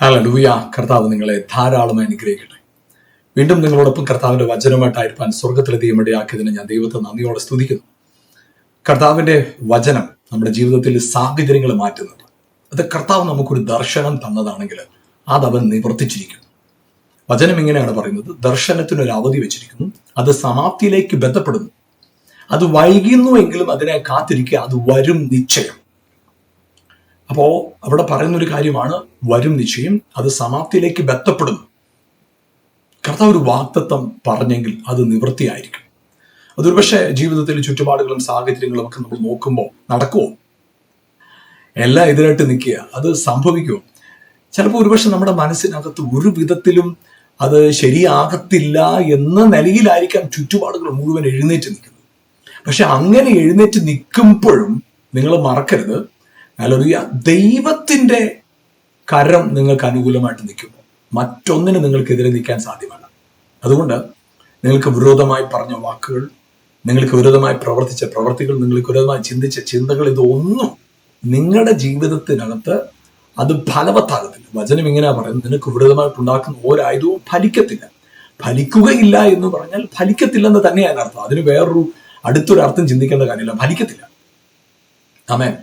Hallelujah. കർത്താവ് നിങ്ങളെ ധാരാളമായി അനുഗ്രഹിക്കട്ടെ. വീണ്ടും നിങ്ങളോടൊപ്പം കർത്താവിന്റെ വചനമായിട്ടായിരിക്കാൻ സ്വർഗത്തിലെ ദൈവമിടയാക്കിയതിന് ഞാൻ ദൈവത്തെ നന്ദിയോടെ സ്തുതിക്കുന്നു. കർത്താവിന്റെ വചനം നമ്മുടെ ജീവിതത്തിൽ സാഹചര്യങ്ങൾ മാറ്റുന്നത്, അത് കർത്താവ് നമുക്കൊരു ദർശനം തന്നതാണെങ്കിൽ അതവൻ നിവർത്തിച്ചിരിക്കുന്നു. വചനം ഇങ്ങനെയാണ് പറയുന്നത്: ദർശനത്തിനൊരു അവധി വെച്ചിരിക്കുന്നു, അത് സമാപ്തിയിലേക്ക് ബന്ധപ്പെടുന്നു. അത് വൈകുന്നുവെങ്കിലും അതിനെ കാത്തിരിക്കുക, അത് വരും നിശ്ചയം. അപ്പോ അവിടെ പറയുന്നൊരു കാര്യമാണ് വരും നിശ്ചയം, അത് സമാപ്തിയിലേക്ക് ബന്ധപ്പെടുന്നു. കർത്താവ് ഒരു വാഗ്ദത്തം പറഞ്ഞെങ്കിൽ അത് നിവൃത്തിയായിരിക്കും. അതൊരു പക്ഷേ ജീവിതത്തിൽ ചുറ്റുപാടുകളും സാഹചര്യങ്ങളും ഒക്കെ നമ്മൾ നോക്കുമ്പോൾ നടക്കുമോ? എല്ലാം എതിരായിട്ട് നിൽക്കുക, അത് സംഭവിക്കുമോ? ചിലപ്പോൾ ഒരുപക്ഷെ നമ്മുടെ മനസ്സിനകത്ത് ഒരു വിധത്തിലും അത് ശരിയാകത്തില്ല എന്ന നിലയിലായിരിക്കാം ചുറ്റുപാടുകൾ മുഴുവൻ എഴുന്നേറ്റ് നിൽക്കുന്നത്. പക്ഷെ അങ്ങനെ എഴുന്നേറ്റ് നിൽക്കുമ്പോഴും നിങ്ങൾ മറക്കരുത്, ഹല്ലേലൂയ, ദൈവത്തിന്റെ കരം നിങ്ങൾക്ക് അനുകൂലമായിട്ട് നിൽക്കുമ്പോൾ മറ്റൊന്നിന് നിങ്ങൾക്കെതിരെ നിൽക്കാൻ സാധ്യമല്ല. അതുകൊണ്ട് നിങ്ങൾക്ക് വിരോധമായി പറഞ്ഞ വാക്കുകൾ, നിങ്ങൾക്ക് വിരോധമായി പ്രവർത്തിച്ച പ്രവർത്തികൾ, നിങ്ങൾക്ക് വിരോധമായി ചിന്തിച്ച ചിന്തകൾ, ഇതൊന്നും നിങ്ങളുടെ ജീവിതത്തിനകത്ത് അത് ഫലവത്താകത്തില്ല. വചനം ഇങ്ങനെ പറയുന്നത്: നിനക്ക് വിരോധമായിട്ടുണ്ടാക്കുന്ന ഒരായുധവും ഫലിക്കത്തില്ല. ഫലിക്കുകയില്ല എന്ന് പറഞ്ഞാൽ ഫലിക്കത്തില്ലെന്ന് തന്നെയാണ് അർത്ഥം. അതിന് വേറൊരു അടുത്തൊരു അർത്ഥം ചിന്തിക്കേണ്ട കാര്യമില്ല, ഫലിക്കത്തില്ല. ആമേൻ.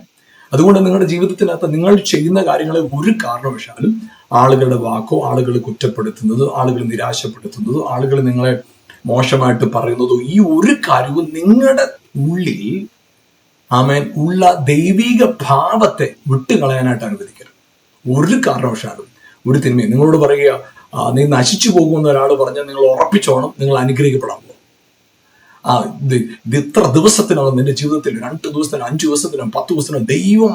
അതുകൊണ്ട് നിങ്ങളുടെ ജീവിതത്തിനകത്ത് നിങ്ങൾ ചെയ്യുന്ന കാര്യങ്ങളെ ഒരു കാരണവശാലും ആളുകളുടെ വാക്കോ, ആളുകൾ കുറ്റപ്പെടുത്തുന്നതോ, ആളുകൾ നിരാശപ്പെടുത്തുന്നതോ, ആളുകൾ നിങ്ങളെ മോശമായിട്ട് പറയുന്നതോ, ഈ ഒരു കാര്യവും നിങ്ങളുടെ ഉള്ളിൽ ആമേൻ ഉള്ള ദൈവിക ഭാവത്തെ വിട്ടുകളയാനായിട്ട് അനുവദിക്കരുത്. ഒരു കാരണവശാലും ഒരു തിന്മയും നിങ്ങളോട് പറയുക, നീ നശിച്ചു പോകുമെന്ന് ഒരാൾ പറഞ്ഞാൽ നിങ്ങൾ ഉറപ്പിച്ചോണം നിങ്ങൾ അനുഗ്രഹിക്കപ്പെടാൻ പോകും. ഇത്ര ദിവസത്തിനകം നിന്റെ ജീവിതത്തിൽ 2 ദിവസത്തിനും 5 ദിവസത്തിനും 10 ദിവസത്തിനും ദൈവം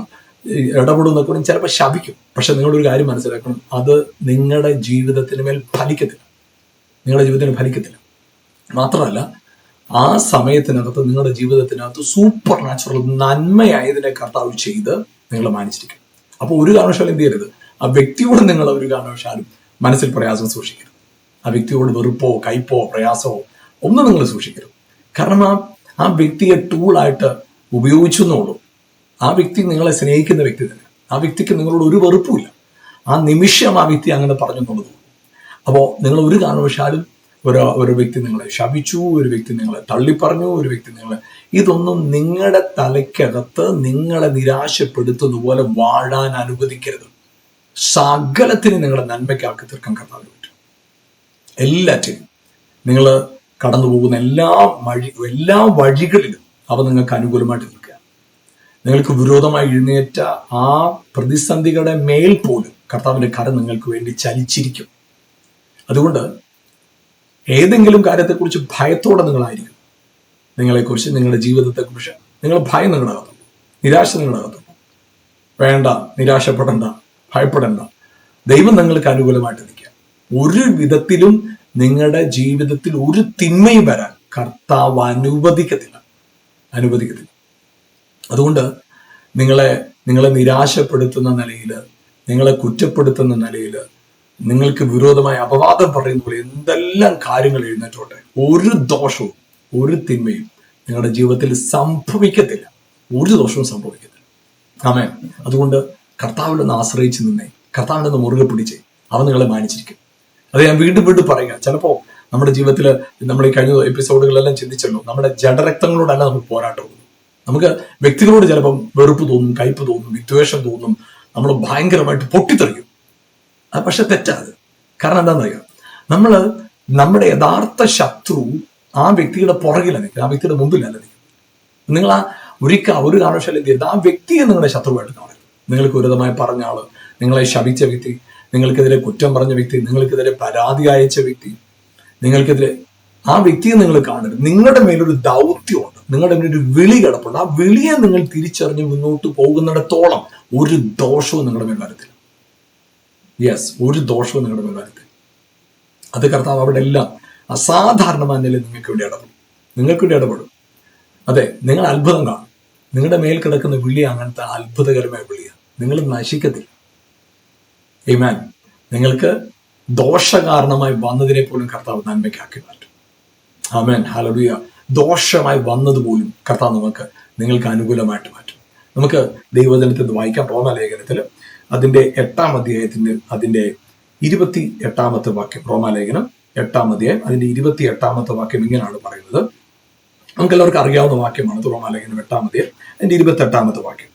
ഇടപെടുന്നൊക്കെ ചിലപ്പോൾ ശപിക്കും. പക്ഷെ നിങ്ങളൊരു കാര്യം മനസ്സിലാക്കണം, അത് നിങ്ങളുടെ ജീവിതത്തിന് മേൽ ഫലിക്കത്തില്ല, നിങ്ങളുടെ ജീവിതത്തിന് ഫലിക്കത്തില്ല. മാത്രമല്ല, ആ സമയത്തിനകത്ത് നിങ്ങളുടെ ജീവിതത്തിനകത്ത് സൂപ്പർ നാച്ചുറൽ നന്മയായതിനെ കർത്താവ് ചെയ്ത് നിങ്ങളെ മാനിച്ചിരിക്കും. അപ്പോൾ ഒരു കാരണവശാലും എന്ത് ചെയ്യരുത്, ആ വ്യക്തിയോട് നിങ്ങൾ ഒരു കാരണവശാലും മനസ്സിൽ പ്രയാസം സൂക്ഷിക്കരുത്. ആ വ്യക്തിയോട് വെറുപ്പോ കയ്പോ പ്രയാസമോ ഒന്നും നിങ്ങൾ സൂക്ഷിക്കരുത്. കാരണം ആ വ്യക്തിയെ ടൂളായിട്ട് ഉപയോഗിച്ചു എന്നുള്ളൂ. ആ വ്യക്തി നിങ്ങളെ സ്നേഹിക്കുന്ന വ്യക്തി തന്നെ. ആ വ്യക്തിക്ക് നിങ്ങളോട് ഒരു വെറുപ്പുമില്ല. ആ നിമിഷം ആ വ്യക്തി അങ്ങനെ പറഞ്ഞു എന്നുള്ളത്. അപ്പോൾ നിങ്ങൾ ഒരു കാരണവശാലും ഒരു വ്യക്തി നിങ്ങളെ ശപിച്ചു, ഒരു വ്യക്തി നിങ്ങളെ തള്ളിപ്പറഞ്ഞു, ഒരു വ്യക്തി നിങ്ങളെ, ഇതൊന്നും നിങ്ങളുടെ തലയ്ക്കകത്ത് നിങ്ങളെ നിരാശപ്പെടുത്തുന്ന പോലെ വാഴാൻ അനുവദിക്കരുത്. സകലത്തിനും നിങ്ങളുടെ നന്മയ്ക്കാക്കി തീർക്കാൻ കർത്താവിന് പറ്റും. എല്ലാറ്റിനും നിങ്ങൾ കടന്നു പോകുന്ന എല്ലാ വഴികളിലും അവ നിങ്ങൾക്ക് അനുകൂലമായിട്ട് നിൽക്കുക. നിങ്ങൾക്ക് വിരോധമായി എഴുന്നേറ്റ ആ പ്രതിസന്ധികളുടെ മേൽ പോലും കർത്താവിന്റെ കരം നിങ്ങൾക്ക് വേണ്ടി ചലിച്ചിരിക്കും. അതുകൊണ്ട് ഏതെങ്കിലും കാര്യത്തെക്കുറിച്ച് ഭയത്തോടെ നിങ്ങളായിരിക്കും. നിങ്ങളെക്കുറിച്ച്, നിങ്ങളുടെ ജീവിതത്തെക്കുറിച്ച് നിങ്ങൾ ഭയം നിങ്ങളുടെ അകത്തുണ്ട്, നിരാശ നിങ്ങളുടെ അകത്തുണ്ട്. വേണ്ട, നിരാശപ്പെടണ്ട, ഭയപ്പെടണ്ട. ദൈവം നിങ്ങൾക്ക് അനുകൂലമായിട്ട് നിൽക്കുക. ഒരു വിധത്തിലും നിങ്ങളുടെ ജീവിതത്തിൽ ഒരു തിന്മയും വരാൻ കർത്താവ് അനുവദിക്കത്തില്ല. അതുകൊണ്ട് നിങ്ങളെ നിരാശപ്പെടുത്തുന്ന നിലയിൽ, നിങ്ങളെ കുറ്റപ്പെടുത്തുന്ന നിലയിൽ, നിങ്ങൾക്ക് വിരോധമായ അപവാദം പറയുന്ന പോലെ എന്തെല്ലാം കാര്യങ്ങൾ എഴുന്നേറ്റോട്ടെ, ഒരു ദോഷവും ഒരു തിന്മയും നിങ്ങളുടെ ജീവിതത്തിൽ സംഭവിക്കത്തില്ല. ഒരു ദോഷവും സംഭവിക്കത്തില്ല. ആമേൻ. അതുകൊണ്ട് കർത്താവിൽ നിന്ന് ആശ്രയിച്ച് നിന്നേ, കർത്താവിൽ നിന്ന് മുറുകെ പിടിച്ചേ, അവൻ നിങ്ങളെ മാനിച്ചിരിക്കും. അത് ഞാൻ വീണ്ടും പറയുക. ചിലപ്പോൾ നമ്മുടെ ജീവിതത്തിൽ നമ്മൾ ഈ കഴിഞ്ഞ എപ്പിസോഡുകളെല്ലാം ചിന്തിച്ചല്ലോ, നമ്മുടെ ജഡരക്തങ്ങളോടല്ല നമുക്ക് പോരാട്ടം. നമുക്ക് വ്യക്തികളോട് ചിലപ്പം വെറുപ്പ് തോന്നും, കയ്പ് തോന്നും, വിദ്വേഷം തോന്നും, നമ്മൾ ഭയങ്കരമായിട്ട് പൊട്ടിത്തെറിക്കും. അത് പക്ഷെ തെറ്റാത്. കാരണം എന്താണെന്നറിയാം, നമ്മുടെ യഥാർത്ഥ ശത്രു ആ വ്യക്തിയുടെ പുറകിലാണ് നിൽക്കുന്നത്, ആ വ്യക്തിയുടെ മുമ്പിലല്ല നിൽക്കുന്നത്. നിങ്ങൾ ഒരു കാരണവശാലും എന്ത് ചെയ്യരുത്, ആ വ്യക്തിയെ നിങ്ങളുടെ ശത്രുവായിട്ട് കാണരുത്. നിങ്ങൾക്ക് വിരുദ്ധമായി പറഞ്ഞ ആള്, നിങ്ങളെ ശപിച്ച വ്യക്തി, നിങ്ങൾക്കെതിരെ കുറ്റം പറഞ്ഞ വ്യക്തി, നിങ്ങൾക്കെതിരെ പരാതി അയച്ച വ്യക്തി, നിങ്ങൾക്കെതിരെ ആ വ്യക്തിയെ നിങ്ങൾ കാണരുത്. നിങ്ങളുടെ മേലൊരു ദൗത്യമുണ്ട്, നിങ്ങളുടെ മേലൊരു ഒരു വിളി കിടപ്പുണ്ട്. ആ വിളിയെ നിങ്ങൾ തിരിച്ചറിഞ്ഞ് മുന്നോട്ട് പോകുന്നിടത്തോളം ഒരു ദോഷവും നിങ്ങളുടെ മേൽ വരത്തില്ല. ഒരു ദോഷവും നിങ്ങളുടെ മേൽ വരത്തില്ല. അത് കർത്താവ് അവിടെ എല്ലാം അസാധാരണമായ നിലയിൽ നിങ്ങൾക്ക് വേണ്ടി ഇടപെടും. അതെ, നിങ്ങൾ അത്ഭുതം കാണും. നിങ്ങളുടെ മേൽ കിടക്കുന്ന വിളി അങ്ങനത്തെ അത്ഭുതകരമായ വിളിയാണ്. നിങ്ങൾ നശിക്കത്തില്ല. ആമേൻ. നിങ്ങൾക്ക് ദോഷകാരണമായി വന്നതിനെ പോലും കർത്താവ് നന്മയ്ക്കാക്കി മാറ്റും. ആമേൻ. ഹല്ലേലൂയ. ദോഷമായി വന്നതുപോലും കർത്താവ് നിങ്ങൾക്ക് അനുകൂലമായിട്ട് മാറ്റും. നമുക്ക് ദൈവവചനത്തിൽ വായിക്കാം. റോമലേഖനത്തിൽ അതിന്റെ 8-ാം അധ്യായത്തിന്റെ അതിന്റെ 28-ാമത്തെ വാക്യം, റോമാലേഖനം 8-ാം അധ്യായം അതിന്റെ 28-ാമത്തെ വാക്യം ഇങ്ങനെയാണ് പറയുന്നത്. നമുക്ക് എല്ലാവർക്കും അറിയാവുന്ന വാക്യമാണ് റോമാലേഖനം 8-ാം അധ്യായം അതിന്റെ 28-ാമത്തെ വാക്യം.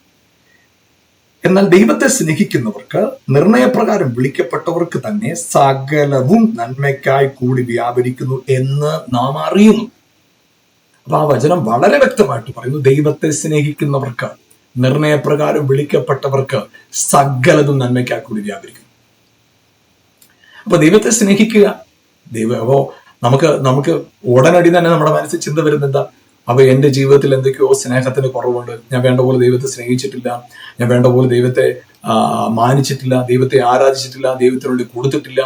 എന്നാൽ ദൈവത്തെ സ്നേഹിക്കുന്നവർക്ക് നിർണയപ്രകാരം വിളിക്കപ്പെട്ടവർക്ക് തന്നെ സകലവും നന്മയ്ക്കായി കൂടി വ്യാപരിക്കുന്നു എന്ന് നാം അറിയുന്നു. അപ്പൊ ആ വചനം വളരെ വ്യക്തമായിട്ട് പറയുന്നു, ദൈവത്തെ സ്നേഹിക്കുന്നവർക്ക് നിർണയപ്രകാരം വിളിക്കപ്പെട്ടവർക്ക് സകലതും നന്മയ്ക്കായി കൂടി വ്യാപരിക്കുന്നു. അപ്പൊ ദൈവത്തെ സ്നേഹിക്കുക, അപ്പോ നമുക്ക് ഉടനടി തന്നെ നമ്മുടെ മനസ്സിൽ ചിന്ത വരുന്നത് എന്താ? അപ്പൊ എന്റെ ജീവിതത്തിൽ എന്തൊക്കെയോ സ്നേഹത്തിന് കുറവുണ്ട്, ഞാൻ വേണ്ട പോലെ ദൈവത്തെ സ്നേഹിച്ചിട്ടില്ല, ഞാൻ വേണ്ട പോലെ ദൈവത്തെ മാനിച്ചിട്ടില്ല, ദൈവത്തെ ആരാധിച്ചിട്ടില്ല, ദൈവത്തിനോട് കൊടുത്തിട്ടില്ല,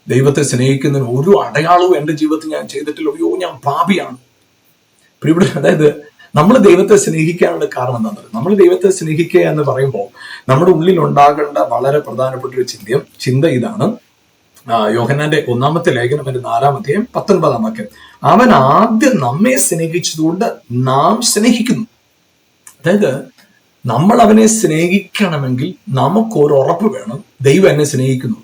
ദൈവത്തെ സ്നേഹിക്കുന്നതിന് ഒരു അടയാളവും എന്റെ ജീവിതത്തിൽ ഞാൻ ചെയ്തിട്ടില്ല, അയ്യോ ഞാൻ പാപിയാണ്. ഇവിടെ അതായത് നമ്മൾ ദൈവത്തെ സ്നേഹിക്കാനുള്ള കാരണം എന്താണെന്ന് പറയുന്നത്, നമ്മൾ ദൈവത്തെ സ്നേഹിക്കുക എന്ന് പറയുമ്പോൾ നമ്മുടെ ഉള്ളിൽ ഉണ്ടാകേണ്ട വളരെ പ്രധാനപ്പെട്ട ഒരു ചിന്ത ഇതാണ്. യോഹന്നാന്റെ 1-ാമത്തെ ലേഖനം 4-ാം അധ്യായം 19-ാം വാക്യം, അവൻ ആദ്യം നമ്മെ സ്നേഹിച്ചതുകൊണ്ട് നാം സ്നേഹിക്കുന്നു. അതായത് നമ്മൾ അവനെ സ്നേഹിക്കണമെങ്കിൽ നമുക്കൊരു ഉറപ്പ് വേണം, ദൈവം എന്നെ സ്നേഹിക്കുന്നു.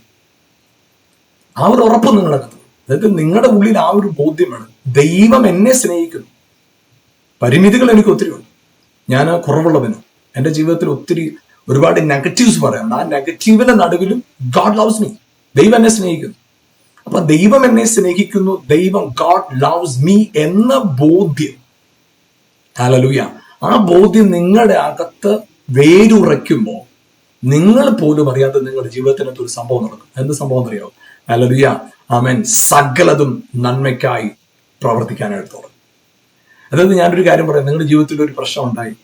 ആ ഒരു ഉറപ്പ് നിങ്ങളകത്ത്, അതായത് നിങ്ങളുടെ ഉള്ളിൽ ആ ഒരു ബോധ്യം വേണം, ദൈവം എന്നെ സ്നേഹിക്കുന്നു. പരിമിതികൾ എനിക്ക് ഒത്തിരി ഉണ്ട്, ഞാൻ കുറവുള്ളവനും, എൻ്റെ ജീവിതത്തിൽ ഒരുപാട് നെഗറ്റീവ്സ് പറയാം. ആ നെഗറ്റീവിന്റെ നടുവിലും ഗോഡ് ലവ്സ് മീ, ദൈവം എന്നെ സ്നേഹിക്കുന്നു. അപ്പൊ ദൈവം എന്നെ സ്നേഹിക്കുന്നു, ദൈവം ഗോഡ് ലവ്സ് മീ എന്ന ബോധ്യം, ഹല്ലേലൂയ, ആ ബോധ്യം നിങ്ങളുടെ അകത്ത് വേരുറയ്ക്കുമ്പോൾ നിങ്ങൾ പോലും അറിയാതെ നിങ്ങളുടെ ജീവിതത്തിനകത്ത് ഒരു സംഭവം നടക്കും. എന്ത് സംഭവം അറിയാമോ? ഹല്ലേലൂയ, ആമേൻ, സകലതും നന്മയ്ക്കായി പ്രവർത്തിക്കാനായിട്ട് തുടങ്ങും. അതായത് ഞാനൊരു കാര്യം പറയാം, നിങ്ങളുടെ ജീവിതത്തിൽ ഒരു പ്രശ്നം ഉണ്ടായി,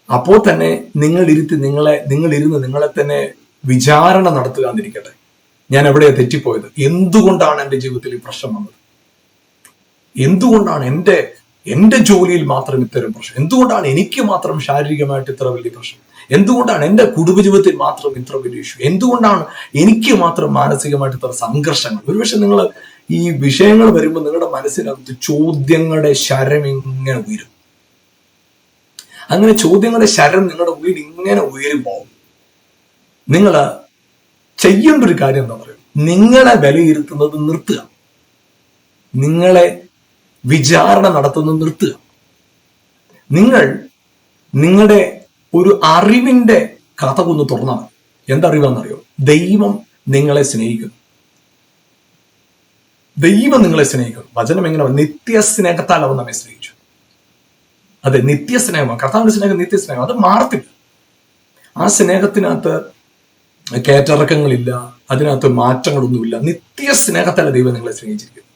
അപ്പോൾ തന്നെ നിങ്ങളിരുന്ന് നിങ്ങളെ തന്നെ വിചാരണ നടത്തുക എന്നിരിക്കട്ടെ. ഞാൻ എവിടെയാണ് തെറ്റിപ്പോയത്? എന്തുകൊണ്ടാണ് എൻ്റെ ജീവിതത്തിൽ ഈ പ്രശ്നം വന്നത്? എന്തുകൊണ്ടാണ് എൻ്റെ ജോലിയിൽ മാത്രം ഇത്തരം പ്രശ്നം? എന്തുകൊണ്ടാണ് എനിക്ക് മാത്രം ശാരീരികമായിട്ട് ഇത്ര വലിയ പ്രശ്നം? എന്തുകൊണ്ടാണ് എൻ്റെ കുടുംബജീവിതത്തിൽ മാത്രം ഇത്ര വലിയ ഇഷ്യൂ? എന്തുകൊണ്ടാണ് എനിക്ക് മാത്രം മാനസികമായിട്ട് ഇത്ര സംഘർഷങ്ങൾ? ഒരുപക്ഷെ നിങ്ങൾ ഈ വിഷയങ്ങൾ വരുമ്പോൾ നിങ്ങളുടെ മനസ്സിനകത്ത് ചോദ്യങ്ങളുടെ ശരം ഇങ്ങനെ ഉയരും. അങ്ങനെ ചോദ്യങ്ങളുടെ ശരം നിങ്ങളുടെ ഉള്ളിൽ ഇങ്ങനെ ഉയരുമ്പോൾ നിങ്ങൾ ചെയ്യേണ്ട ഒരു കാര്യം എന്താ പറയുക? നിങ്ങളെ വിലയിരുത്തുന്നത് നിർത്തുക, നിങ്ങളെ വിചാരണ നടത്തുന്നത് നിർത്തുക. നിങ്ങളുടെ ഒരു അറിവിന്റെ കഥ ഒന്ന് തുറന്നാൽ മതി. എന്തറിവാന്നറിയോ? ദൈവം നിങ്ങളെ സ്നേഹിക്കുന്നു. ദൈവം നിങ്ങളെ സ്നേഹിക്കുന്നു. വചനം എങ്ങനെ? നിത്യസ്നേഹത്താൽ അവൻ നമ്മെ സ്നേഹിച്ചു. അതെ, നിത്യസ്നേഹമാണ്. കർത്താവിന്റെ സ്നേഹം നിത്യസ്നേഹം, അത് മാറത്തില്ല. ആ സ്നേഹത്തിനകത്ത് കയറ്റിറക്കങ്ങളില്ല, അതിനകത്ത് മാറ്റങ്ങളൊന്നുമില്ല. നിത്യസ്നേഹത്താൽ ദൈവം നിങ്ങളെ സ്നേഹിച്ചിരിക്കുന്നു.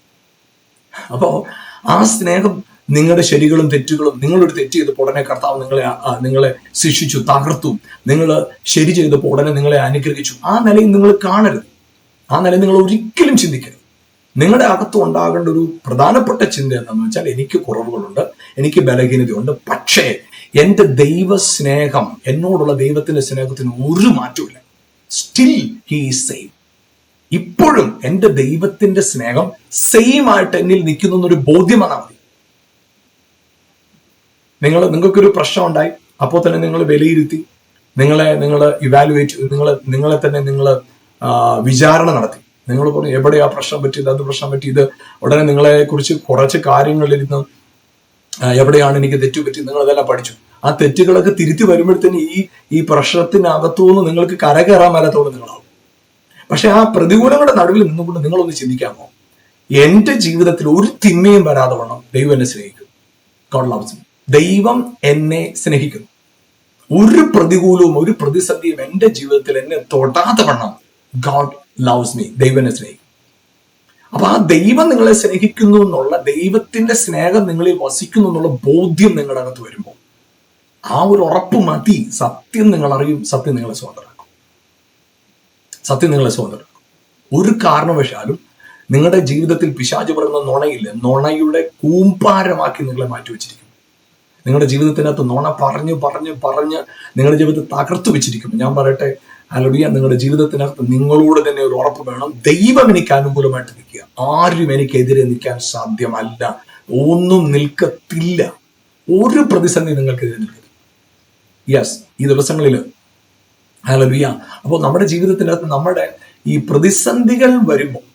അപ്പോ ആ സ്നേഹം, നിങ്ങളുടെ ശരികളും തെറ്റുകളും, നിങ്ങളൊരു തെറ്റ് ചെയ്തപ്പോൾ ഉടനെ കർത്താവ് നിങ്ങളെ ശിക്ഷിച്ചു, തകർത്തു. നിങ്ങൾ ശരി ചെയ്തപ്പോൾ ഉടനെ നിങ്ങളെ അനുഗ്രഹിച്ചു. ആ നിലയിൽ നിങ്ങൾ കാണരുത്, ആ നിലയിൽ നിങ്ങൾ ഒരിക്കലും ചിന്തിക്കരുത്. നിങ്ങളുടെ അകത്ത് ഉണ്ടാകേണ്ട ഒരു പ്രധാനപ്പെട്ട ചിന്ത എന്താണെന്ന് വെച്ചാൽ, എനിക്ക് കുറവുകളുണ്ട്, എനിക്ക് ബലഹീനതയുണ്ട്, പക്ഷേ എൻ്റെ ദൈവ സ്നേഹം, എന്നോടുള്ള ദൈവത്തിന്റെ സ്നേഹത്തിന് ഒരു മാറ്റമില്ല. Still he is same. ഇപ്പോഴും എൻ്റെ ദൈവത്തിന്റെ സ്നേഹം സെയിം ആയിട്ട് എന്നിൽ നിൽക്കുന്നു എന്നൊരു ബോധ്യം വന്നാൽ മതി. നിങ്ങൾക്കൊരു പ്രശ്നം ഉണ്ടായി, അപ്പോൾ തന്നെ നിങ്ങൾ വിലയിരുത്തി, നിങ്ങൾ ഇവാലുവേറ്റ്, നിങ്ങളെ തന്നെ നിങ്ങൾ വിചാരണ നടത്തി. നിങ്ങൾ പറഞ്ഞു എവിടെയാ പ്രശ്നം പറ്റിയത്, അത് പ്രശ്നം പറ്റിയത്. ഉടനെ നിങ്ങളെ കുറിച്ച് കുറച്ച് കാര്യങ്ങളിലിരുന്ന് എവിടെയാണ് എനിക്ക് തെറ്റു പറ്റിയത്, നിങ്ങൾ അതെല്ലാം പഠിച്ചു. ആ തെറ്റുകളൊക്കെ തിരുത്തി വരുമ്പോഴത്തേന് ഈ പ്രശ്നത്തിനകത്തുനിന്ന് നിങ്ങൾക്ക് കരകയറാൻ മേലാത്തോടെ നിങ്ങളാവും. പക്ഷെ ആ പ്രതികൂലങ്ങളുടെ നടുവിൽ നിന്നുകൊണ്ട് നിങ്ങളൊന്ന് ചിന്തിക്കാമോ, എന്റെ ജീവിതത്തിൽ ഒരു തിന്മയും വരാതെ വണ്ണം ദൈവം എന്നെ സ്നേഹിക്കും. God loves me. ദൈവം എന്നെ സ്നേഹിക്കുന്നു. ഒരു പ്രതികൂലവും ഒരു പ്രതിസന്ധിയും എന്റെ ജീവിതത്തിൽ എന്നെ തൊടാതെ വണ്ണം ഗോഡ് ലവ്സ് മീ. ദൈവം എന്നെ സ്നേഹിക്കും. അപ്പൊ ആ ദൈവം നിങ്ങളെ സ്നേഹിക്കുന്നു എന്നുള്ള, ദൈവത്തിന്റെ സ്നേഹം നിങ്ങളിൽ വസിക്കുന്നു എന്നുള്ള ബോധ്യം നിങ്ങളുടെ അകത്ത് വരുമ്പോൾ ആ ഒരു ഉറപ്പ് മതി. സത്യം നിങ്ങൾ അറിയും, സത്യം നിങ്ങളെ സ്വതന്ത്രമാക്കും. സത്യം നിങ്ങളെ സ്വതന്ത്രമാക്കും. ഒരു കാരണവശാലും നിങ്ങളുടെ ജീവിതത്തിൽ പിശാച് പറയുന്ന നുണയില്ല, നുണയുടെ കൂമ്പാരമാക്കി നിങ്ങളെ മാറ്റിവെച്ചിരിക്കും. നിങ്ങളുടെ ജീവിതത്തിനകത്ത് നുണ പറഞ്ഞ് നിങ്ങളുടെ ജീവിതത്തെ തകർത്തു വെച്ചിരിക്കുന്നു. ഞാൻ പറയട്ടെ, ഹല്ലേലൂയ, നിങ്ങളുടെ ജീവിതത്തിനകത്ത് നിങ്ങളോട് തന്നെ ഒരു ഉറപ്പ് വേണം, ദൈവം എനിക്ക് അനുകൂലമായിട്ട് നിൽക്കുക, ആരും എനിക്കെതിരെ നിൽക്കാൻ സാധ്യമല്ല, ഒന്നും നിൽക്കത്തില്ല, ഒരു പ്രതിസന്ധി നിങ്ങൾക്കെതിരെ നിൽക്കത്തില്ല. യെസ്, ഈ ദിവസങ്ങളിൽ ഹല്ലേലൂയ. അപ്പോൾ നമ്മുടെ ജീവിതത്തിനകത്ത് നമ്മുടെ ഈ പ്രതിസന്ധികൾ വരുമ്പോൾ,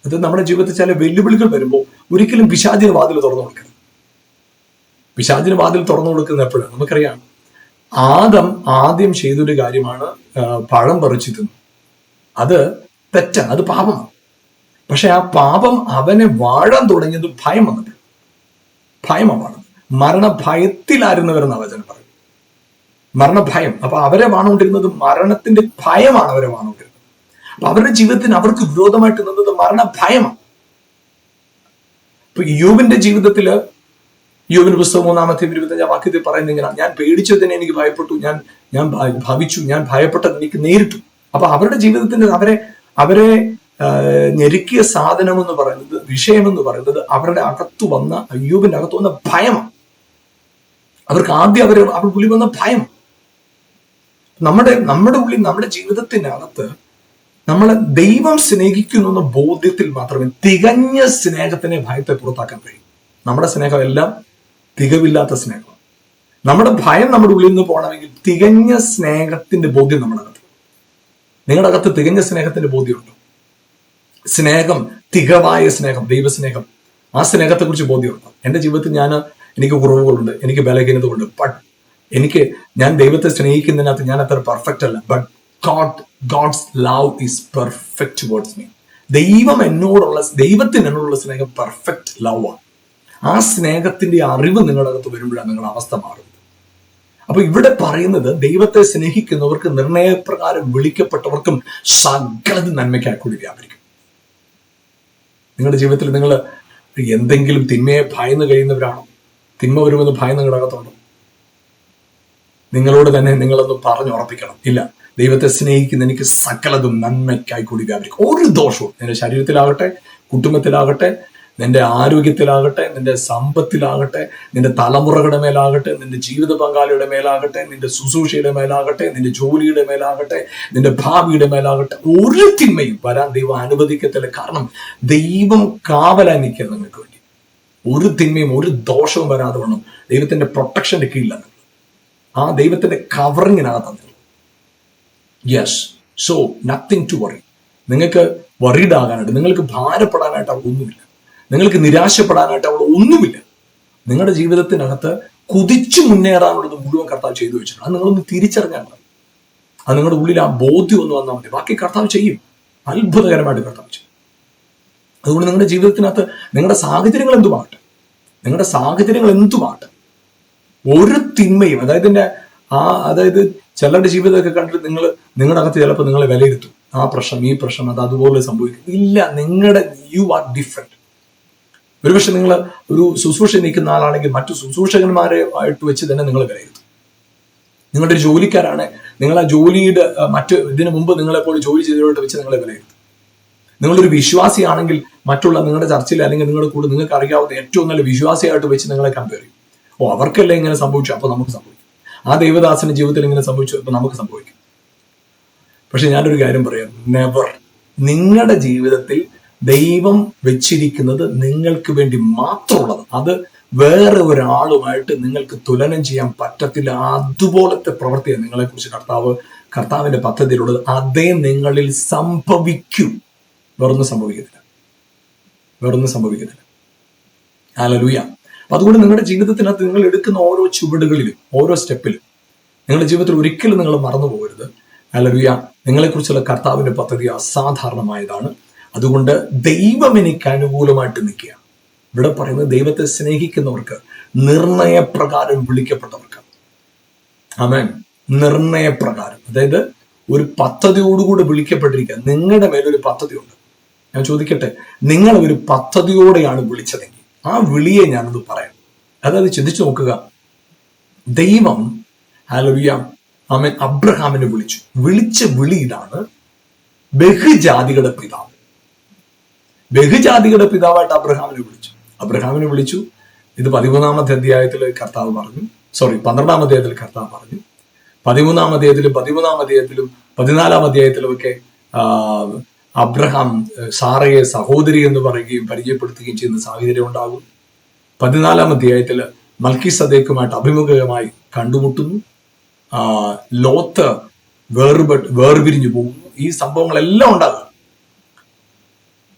അത് നമ്മുടെ ജീവിതത്തിൽ ചില വെല്ലുവിളികൾ വരുമ്പോൾ ഒരിക്കലും പിശാചിന് വാതിൽ തുറന്നു കൊടുക്കരുത്. പിശാചിന് വാതിൽ തുറന്നു കൊടുക്കുന്ന എപ്പോഴും നമുക്കറിയാം, ആദം ആദ്യം ചെയ്തൊരു കാര്യമാണ് പഴം പറിച്ചു തിന്നു. അത് തെറ്റാണ്, അത് പാപമാണ്. പക്ഷെ ആ പാപം അവനെ വാഴാൻ തുടങ്ങിയത് ഭയം വന്നത്, ഭയമാണ്. മരണഭയത്തിലായിരുന്നവരെന്നാ വചനം പറയും. മരണഭയം. അപ്പൊ അവരെ വാണുകൊണ്ടിരുന്നത് മരണത്തിന്റെ ഭയമാണ്. അവരെ വാണുകൊണ്ടിരുന്നത്. അപ്പൊ അവരുടെ ജീവിതത്തിന് അവർക്ക് വിരോധമായിട്ട് നിന്നത് മരണഭയമാണ്. ഇപ്പൊ യോബിന്റെ ജീവിതത്തില്, യോബിന്റെ പുസ്തകം 3-25 വാക്യത്തിൽ പറയുന്നത് ഇങ്ങനെ: ഞാൻ പേടിച്ചതിനെ എനിക്ക് ഭയപ്പെട്ടു, ഞാൻ ഭവിച്ചു, ഞാൻ ഭയപ്പെട്ടത് എനിക്ക് നേരിട്ടു. അപ്പൊ അവരുടെ ജീവിതത്തിന് അവരെ ഞെരുക്കിയ സാധനം എന്ന് പറയുന്നത്, വിഷയമെന്ന് പറയുന്നത് അവരുടെ അകത്തു വന്ന, അയ്യൂബിന്റെ അകത്തു വന്ന ഭയമാണ്. അവർക്ക് ആദ്യം അവർ ഉള്ളിൽ വന്ന ഭയം. നമ്മുടെ ഉള്ളിൽ, നമ്മുടെ ജീവിതത്തിനകത്ത് നമ്മളെ ദൈവം സ്നേഹിക്കുന്നു എന്ന ബോധ്യത്തിൽ മാത്രമേ തികഞ്ഞ സ്നേഹത്തിനെ ഭയത്തെ പുറത്താക്കാൻ കഴിയും. നമ്മുടെ സ്നേഹം എല്ലാം തികവില്ലാത്ത സ്നേഹമാണ്. നമ്മുടെ ഭയം നമ്മുടെ ഉള്ളിൽ നിന്ന് പോകണമെങ്കിൽ തികഞ്ഞ സ്നേഹത്തിന്റെ ബോധ്യം നമ്മുടെ അകത്ത്. നിങ്ങളുടെ അകത്ത് തികഞ്ഞ സ്നേഹത്തിന്റെ ബോധ്യമുണ്ടോ? സ്നേഹം, തികവായ സ്നേഹം, ദൈവസ്നേഹം, ആ സ്നേഹത്തെ കുറിച്ച് ബോധ്യമുണ്ടോ? എന്റെ ജീവിതത്തിൽ എനിക്ക് കുറവുകളുണ്ട്, എനിക്ക് ബലഹീനതകളുണ്ട്. ബട്ട് ഞാൻ ദൈവത്തെ സ്നേഹിക്കുന്നതിനകത്ത് ഞാൻ അത്ര പെർഫെക്റ്റ് അല്ല. But God's love is perfect towards me. ദൈവത്തിന് എന്നോടുള്ള സ്നേഹം പെർഫെക്റ്റ് ലവ് ആണ്. ആ സ്നേഹത്തിന്റെ അറിവ് നിങ്ങളുടെ അകത്ത് വരുമ്പോഴാണ് നിങ്ങളുടെ അവസ്ഥ മാറുന്നത്. അപ്പൊ ഇവിടെ പറയുന്നത്, ദൈവത്തെ സ്നേഹിക്കുന്നവർക്ക്, നിർണയപ്രകാരം വിളിക്കപ്പെട്ടവർക്കും സകലതും നന്മയ്ക്കായി കൂടി വ്യാപരിക്കും. നിങ്ങളുടെ ജീവിതത്തിൽ നിങ്ങൾ എന്തെങ്കിലും തിന്മയെ ഭയന്ന് കഴിയുന്നവരാണോ? തിന്മ വരുമെന്ന് ഭയം നിങ്ങളുടെ അകത്തുണ്ടോ? നിങ്ങളോട് തന്നെ നിങ്ങളൊന്ന് പറഞ്ഞുറപ്പിക്കണം, ഇല്ല, ദൈവത്തെ സ്നേഹിക്കുന്ന എനിക്ക് സകലതും നന്മയ്ക്കായി കൂടി വ്യാപരിക്കും. ഒരു ദോഷവും നിന്റെ ശരീരത്തിലാകട്ടെ, കുടുംബത്തിലാകട്ടെ, നിന്റെ ആരോഗ്യത്തിലാകട്ടെ, നിന്റെ സമ്പത്തിലാകട്ടെ, നിന്റെ തലമുറകളുടെ മേലാകട്ടെ, നിന്റെ ജീവിത പങ്കാളിയുടെ മേലാകട്ടെ, നിന്റെ ശുശ്രൂഷയുടെ മേലാകട്ടെ, നിന്റെ ജോലിയുടെ മേലാകട്ടെ, നിന്റെ ഭാവിയുടെ മേലാകട്ടെ, ഒരു തിന്മയും വരാൻ ദൈവം അനുവദിക്കത്തില്ല. കാരണം ദൈവം കാവലായി നിൽക്കുക നിങ്ങൾക്ക് വേണ്ടി. ഒരു തിന്മയും ഒരു ദോഷവും വരാതെ വേണം. ദൈവത്തിന്റെ പ്രൊട്ടക്ഷന്റെ കീഴിലാണ്, ആ ദൈവത്തിന്റെ കവറിങ്ങിനകത്താണ്. Yes, so nothing to worry. നിങ്ങൾക്ക് വറീഡ് ആകാനായിട്ട്, നിങ്ങൾക്ക് ഭാരപ്പെടാനായിട്ട് അവിടെ ഒന്നുമില്ല. നിങ്ങൾക്ക് നിരാശപ്പെടാനായിട്ട് അവിടെ ഒന്നുമില്ല. നിങ്ങളുടെ ജീവിതത്തിനകത്ത് കുതിച്ചു മുന്നേറാനുള്ളത് മുഴുവൻ കർത്താവ് ചെയ്തു വെച്ചിട്ടുണ്ട്. അത് നിങ്ങളൊന്ന് തിരിച്ചറിഞ്ഞാൽ മതി. അത് നിങ്ങളുടെ ഉള്ളിൽ ആ ബോധ്യം ഒന്ന് വന്നാൽ മതി. ബാക്കി കർത്താവ് ചെയ്യും, അത്ഭുതകരമായിട്ട് കർത്താവ് ചെയ്യും. അതുകൊണ്ട് നിങ്ങളുടെ ജീവിതത്തിനകത്ത് നിങ്ങളുടെ സാഹചര്യങ്ങൾ എന്തുമാകട്ടെ, ഒരു തിന്മയും, അതായത് ചിലരുടെ ജീവിതമൊക്കെ കണ്ടിട്ട് നിങ്ങളുടെ അകത്ത് ചിലപ്പോൾ നിങ്ങളെ വിലയിരുത്തും. ആ പ്രശ്നം, ഈ പ്രശ്നം, അതുപോലെ സംഭവിക്കും. ഇല്ല, യു ആർ ഡിഫറെന്റ്. ഒരുപക്ഷെ നിങ്ങൾ ഒരു ശുശ്രൂഷ നിൽക്കുന്ന ആളാണെങ്കിൽ മറ്റു ശുശ്രൂഷകന്മാരെ ആയിട്ട് വെച്ച് തന്നെ നിങ്ങൾ വിലയിരുത്തും. നിങ്ങളുടെ ഒരു ജോലിക്കാരാണ്, നിങ്ങൾ ആ ജോലിയുടെ ഇതിനു മുമ്പ് നിങ്ങളെപ്പോലെ ജോലി ചെയ്തവരോട്ട് വെച്ച് നിങ്ങളെ വിലയിരുത്തും. നിങ്ങളൊരു വിശ്വാസിയാണെങ്കിൽ മറ്റുള്ള നിങ്ങളുടെ ചർച്ചയിൽ അല്ലെങ്കിൽ നിങ്ങളുടെ കൂടെ നിങ്ങൾക്ക് അറിയാവുന്ന ഏറ്റവും നല്ല വിശ്വാസിയായിട്ട് വെച്ച് നിങ്ങളെ കമ്പയർ ചെയ്യും. അവർക്കല്ലേ ഇങ്ങനെ സംഭവിച്ചു, അപ്പൊ നമുക്ക് സംഭവിക്കും. ആ ദൈവദാസന്റെ ജീവിതത്തിൽ ഇങ്ങനെ സംഭവിച്ചു, അപ്പൊ നമുക്ക് സംഭവിക്കും. പക്ഷെ ഞാനൊരു കാര്യം പറയാം, നെവർ. നിങ്ങളുടെ ജീവിതത്തിൽ ദൈവം വെച്ചിരിക്കുന്നത് നിങ്ങൾക്ക് വേണ്ടി മാത്രമുള്ളത്. അത് വേറെ ഒരാളുമായിട്ട് നിങ്ങൾക്ക് തുലനം ചെയ്യാൻ പറ്റത്തില്ല. അതുപോലത്തെ പ്രവൃത്തിയാണ് നിങ്ങളെക്കുറിച്ച് കർത്താവിന്റെ പദ്ധതിയിലുള്ളത്. അതേ നിങ്ങളിൽ സംഭവിക്കും. വേറൊന്നും സംഭവിക്കത്തില്ല. ഹല്ലേലൂയ. അതുകൊണ്ട് നിങ്ങളുടെ ജീവിതത്തിനകത്ത് നിങ്ങൾ എടുക്കുന്ന ഓരോ ചുവടുകളിലും, ഓരോ സ്റ്റെപ്പിലും നിങ്ങളുടെ ജീവിതത്തിൽ ഒരിക്കലും നിങ്ങൾ മറന്നു പോകരുത്. ഹല്ലേലൂയ. നിങ്ങളെക്കുറിച്ചുള്ള കർത്താവിന്റെ പദ്ധതി അസാധാരണമായതാണ്. അതുകൊണ്ട് ദൈവം എനിക്ക് അനുകൂലമായിട്ട് നിൽക്കുക. ഇവിടെ പറയുന്നത് ദൈവത്തെ സ്നേഹിക്കുന്നവർക്ക്, നിർണയപ്രകാരം വിളിക്കപ്പെട്ടവർക്ക്. ആമേൻ. നിർണയപ്രകാരം, അതായത് ഒരു പദ്ധതിയോടുകൂടി വിളിക്കപ്പെട്ടിരിക്കുക. നിങ്ങളുടെ മേലൊരു പദ്ധതിയുണ്ട്. ഞാൻ ചോദിക്കട്ടെ, നിങ്ങൾ ഒരു പദ്ധതിയോടെയാണ് വിളിച്ചതെങ്കിൽ ആ വിളിയെ ഞാനത് പറയാം. അതായത് ചിന്തിച്ചു നോക്കുക, ദൈവം ഹല്ലേലൂയ ആമേൻ അബ്രഹാമിനെ വിളിച്ച വിളി ഇതാണ്: ബഹുജാതികളുടെ പിതാവായിട്ട് അബ്രഹാമിനെ വിളിച്ചു. ഇത് 13-ാമത്തെ അധ്യായത്തിൽ കർത്താവ് പറഞ്ഞു. 12-ാം അധ്യായത്തിൽ കർത്താവ് പറഞ്ഞു. 13-ാം അധ്യായത്തിലും 14-ാം അധ്യായത്തിലും ഒക്കെ അബ്രഹാം സാറയെ സഹോദരി എന്ന് പറയുകയും പരിചയപ്പെടുത്തുകയും ചെയ്യുന്ന സാഹചര്യം ഉണ്ടാകും. 14-ാം അധ്യായത്തിൽ മൽക്കീസദേക്കുമായിട്ട് അഭിമുഖമായി കണ്ടുമുട്ടുന്നു. ലോത്ത് വേർപിരിഞ്ഞു പോകുന്നു. ഈ സംഭവങ്ങളെല്ലാം ഉണ്ടാകുക.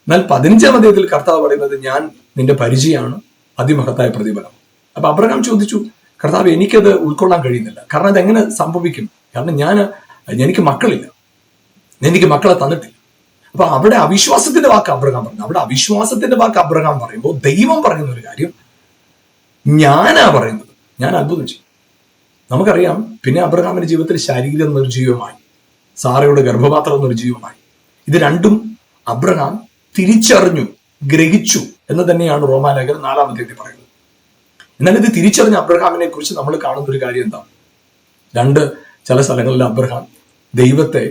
എന്നാൽ 15-ാം അധ്യായത്തിൽ കർത്താവ് പറയുന്നത്, ഞാൻ നിന്റെ പരിചയമാണ്, അതിമഹത്തായ പ്രതിഫലം. അപ്പൊ അബ്രഹാം ചോദിച്ചു, കർത്താവ് എനിക്കത് ഉൾക്കൊള്ളാൻ കഴിയുന്നില്ല. കാരണം അതെങ്ങനെ സംഭവിക്കും? കാരണം എനിക്ക് മക്കളില്ല, എനിക്ക് മക്കളെ തന്നിട്ടില്ല. അപ്പൊ അവിടെ അവിശ്വാസത്തിന്റെ വാക്ക് അബ്രഹാം പറഞ്ഞു. അവിടെ അവിശ്വാസത്തിന്റെ വാക്ക് അബ്രഹാം പറയുമ്പോൾ ദൈവം പറയുന്ന ഒരു കാര്യം ഞാനാ പറയുന്നത്. ഞാൻ അത്ഭുതം ചെയ്യും. നമുക്കറിയാം, പിന്നെ അബ്രഹാമിന്റെ ജീവിതത്തിൽ ശരീരം നിർജീവമായി, സാറയുടെ ഗർഭപാത്രം നിർജീവമായി. ഇത് രണ്ടും അബ്രഹാം തിരിച്ചറിഞ്ഞു, ഗ്രഹിച്ചു എന്ന് തന്നെയാണ് റോമാലേഖനം 4-ാം അധ്യായത്തിൽ പറയുന്നത്. എന്നാൽ ഇത് തിരിച്ചറിഞ്ഞ അബ്രഹാമിനെ കുറിച്ച് നമ്മൾ കാണുന്ന ഒരു കാര്യം എന്താ? ചില സ്ഥലങ്ങളിൽ അബ്രഹാം ദൈവത്തെ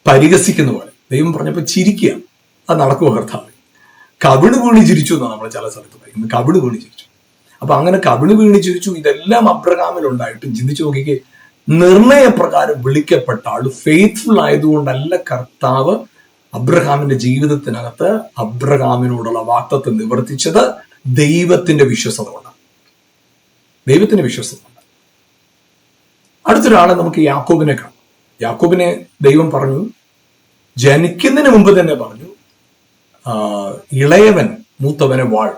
പരിഹസിക്കുന്ന പോലെ, ദൈവം പറഞ്ഞപ്പോൾ ചിരിക്കുക, അത് നടക്കുമോ കർത്താവ്? കവിണ് വീണി ചിരിച്ചു എന്നാണ് നമ്മൾ ചില സ്ഥലത്ത് പറയുന്നത്. കവിണ് വീണി ചിരിച്ചു. അപ്പൊ അങ്ങനെ കവിണ് വീണി ചിരിച്ചു. ഇതെല്ലാം അബ്രഹാമിലുണ്ടായിട്ടും ചിന്തിച്ചു നോക്കിക്കേ, നിർണയപ്രകാരം വിളിക്കപ്പെട്ട ആൾ ഫെയ്ത്ത്ഫുൾ ആയതുകൊണ്ടല്ല കർത്താവ് അബ്രഹാമിന്റെ ജീവിതത്തിനകത്ത് അബ്രഹാമിനോടുള്ള വാഗ്ദത്തം നിവർത്തിച്ചത്. ദൈവത്തിന്റെ വിശ്വസത കൊണ്ടാണ്. ദൈവത്തിന്റെ വിശ്വസത കൊണ്ട്. അടുത്തൊരാളെ നമുക്ക് യാക്കോബിനെ കാണാം. യാക്കോബിനെ ദൈവം പറഞ്ഞു, ജനിക്കുന്നതിന് മുമ്പ് തന്നെ പറഞ്ഞു, ഇളയവൻ മൂത്തവനെ വാൾ.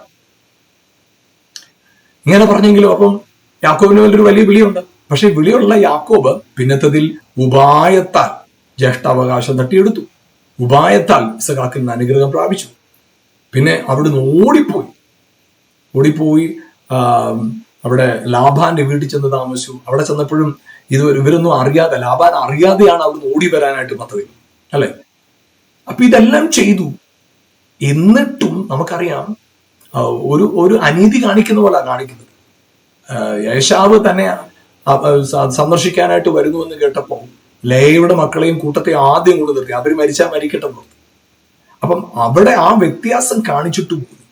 ഇങ്ങനെ പറഞ്ഞെങ്കിലും അപ്പം യാക്കോബിന് ഒരു വലിയ വിളിയുണ്ട്. പക്ഷെ വിളിയുള്ള യാക്കോബ് പിന്നത്തതിൽ ഉപായത്താൽ ജ്യേഷ്ഠാവകാശം തട്ടിയെടുത്തു. ഉപായത്താൽ ഇസഹാക്കിൽ നിന്ന് അനുഗ്രഹം പ്രാപിച്ചു. പിന്നെ അവിടുന്ന് ഓടിപ്പോയി അവിടെ ലാബാന്റെ വീട്ടിൽ ചെന്ന് താമസിച്ചു. അവിടെ ചെന്നപ്പോഴും ഇവരൊന്നും അറിയാതെ, ലാബാൻ അറിയാതെയാണ് അവിടുന്ന് ഓടി വരാനായിട്ട് പദ്ധതി, അല്ലെ? അപ്പൊ ഇതെല്ലാം ചെയ്തു. എന്നിട്ടും നമുക്കറിയാം, ഒരു അനീതി കാണിക്കുന്ന പോലെ കാണിക്കുന്നത്. യേശാവ് തന്നെ സന്ദർശിക്കാനായിട്ട് വരുന്നു എന്ന് കേട്ടപ്പോൾ ലേയുടെ മക്കളെയും കൂട്ടത്തെ ആദ്യം കൊണ്ട് നിർത്തി. അവർ മരിച്ചാൽ മരിക്കട്ടെ എന്ന്. അപ്പം അവിടെ ആ വ്യത്യാസം കാണിച്ചിട്ട് പോയി.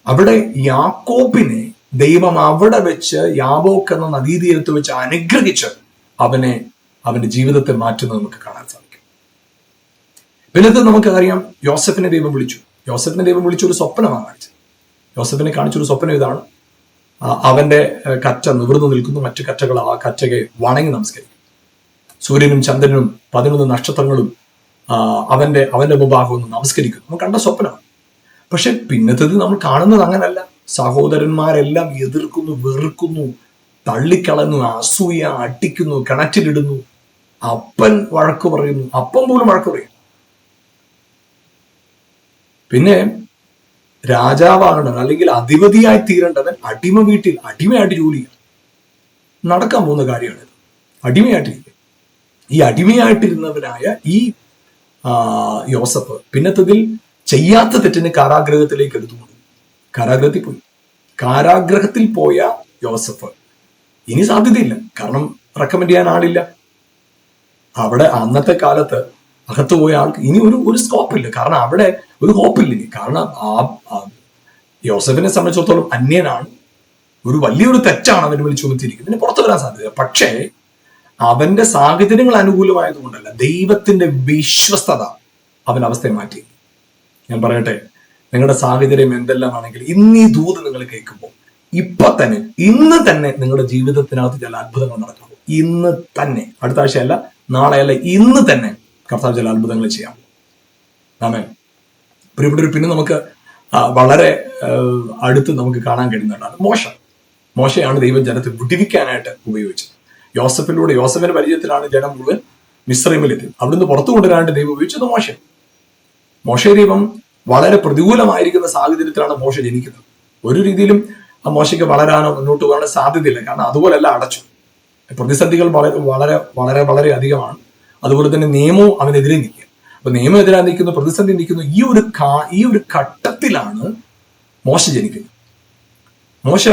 അവിടെ യാക്കോബിനെ ദൈവം അവിടെ വെച്ച് യാബോക്ക് എന്ന നദീതീരത്ത് വെച്ച് അനുഗ്രഹിച്ച് അവന്റെ ജീവിതത്തെ മാറ്റുന്നത് നമുക്ക് കാണാൻ സാധിക്കും. പിന്നെ നമുക്കറിയാം, യോസഫിനെ ദൈവം വിളിച്ചു ഒരു സ്വപ്നമാണ് കാണിച്ചത്. യോസഫിനെ കാണിച്ചൊരു സ്വപ്നം ഇതാണ്: അവന്റെ കറ്റ നിവർന്നു നിൽക്കുന്നു, മറ്റു കറ്റകൾ ആ കറ്റയെ വണങ്ങി നമസ്കരിക്കും. സൂര്യനും ചന്ദ്രനും 11 നക്ഷത്രങ്ങളും അവന്റെ മുമ്പാകുന്നു നമസ്കരിക്കുന്നു. നമ്മൾ കണ്ട സ്വപ്നമാണ്. പക്ഷെ പിന്നത്തേത് നമ്മൾ കാണുന്നത് അങ്ങനല്ല. സഹോദരന്മാരെല്ലാം എതിർക്കുന്നു, വെറുക്കുന്നു, തള്ളിക്കളയുന്നു, അസൂയ, അടിക്കുന്നു, കിണറ്റിലിടുന്നു. അപ്പൻ വഴക്ക് പറയുന്നു, അപ്പം പോലും വഴക്ക് പറയും. പിന്നെ രാജാവാകേണ്ടവൻ അല്ലെങ്കിൽ അധിപതിയായി തീരേണ്ടവൻ അടിമ വീട്ടിൽ അടിമയായിട്ട് ജോലി ചെയ്യണം. നടക്കാൻ പോകുന്ന കാര്യമാണിത്. അടിമയായിട്ടിരിക്കുക. ഈ അടിമയായിട്ടിരുന്നവനായ ഈ യോസഫ് പിന്നത്തതിൽ ചെയ്യാത്ത തെറ്റിന് കാരാഗ്രഹത്തിലേക്ക് എടുത്തുകൊണ്ടു. കാരാഗ്രഹത്തിൽ പോയ യോസഫ് ഇനി സാധ്യതയില്ല. കാരണം റെക്കമെൻഡ് ചെയ്യാൻ ആളില്ല. അവിടെ അന്നത്തെ കാലത്ത് അകത്ത് പോയ ആൾക്ക് ഇനി ഒരു സ്കോപ്പില്ല. കാരണം അവിടെ ഒരു ഹോപ്പില്ല ഇനി. കാരണം യോസഫിനെ സംബന്ധിച്ചിടത്തോളം അന്യനാണ്. വലിയൊരു തെറ്റാണ് അവന് വിളിച്ചു ചുമത്തിയിരിക്കുന്നത്. പിന്നെ പുറത്തു വരാൻ സാധ്യത. പക്ഷേ അവന്റെ സാഹചര്യങ്ങൾ അനുകൂലമായതുകൊണ്ടല്ല, ദൈവത്തിന്റെ വിശ്വസ്തത അവൻ അവസ്ഥയെ മാറ്റി. ഞാൻ പറയട്ടെ, നിങ്ങളുടെ സാഹചര്യം എന്തെല്ലാമാണെങ്കിൽ ഇന്ന് ഈ ദൂത് നിങ്ങൾ കേൾക്കുമ്പോൾ ഇന്ന് തന്നെ നിങ്ങളുടെ ജീവിതത്തിനകത്ത് ചില അത്ഭുതങ്ങൾ നടക്കും. ഇന്ന് തന്നെ, അടുത്ത ആഴ്ചയല്ല, നാളെയല്ല, ഇന്ന് തന്നെ കർത്താവ് ചില അത്ഭുതങ്ങൾ ചെയ്യാം. ആമേൻ. പ്രിയപ്പെട്ടവർ, പിന്നെ നമുക്ക് വളരെ അടുത്ത് നമുക്ക് കാണാൻ കഴിയുന്നതാണ് മോശയാണ് ദൈവം ജനത്തെ വിടിവിക്കാനായിട്ട് ഉപയോഗിച്ചത്. യോസഫിന്റെ പരിചയത്തിലാണ് ജനം മുഴുവൻ മിസ്രൈമിലെത്തി. അവിടുന്ന് പുറത്തു കൊണ്ടുവരാനായിട്ട് ദൈവം ഉപയോഗിച്ചത് മോശയെ ദൈവം വളരെ പ്രതികൂലമായിരിക്കുന്ന സാഹചര്യത്തിലാണ് മോശ ജനിക്കുന്നത്. ഒരു രീതിയിലും ആ മോശയ്ക്ക് വളരാനോ മുന്നോട്ട് പോകാനോ സാധ്യതയില്ല. കാരണം അതുപോലെല്ലാം അടച്ചു. പ്രതിസന്ധികൾ വളരെ വളരെ വളരെ അധികമാണ്. അതുപോലെ തന്നെ നിയമവും അവനെതിരെ നിൽക്കുക. അപ്പൊ നിയമം എതിരാ നിൽക്കുന്നു, പ്രതിസന്ധി നിൽക്കുന്നു. ഈ ഒരു ഘട്ടത്തിലാണ് മോശ ജനിക്കുന്നത്. മോശ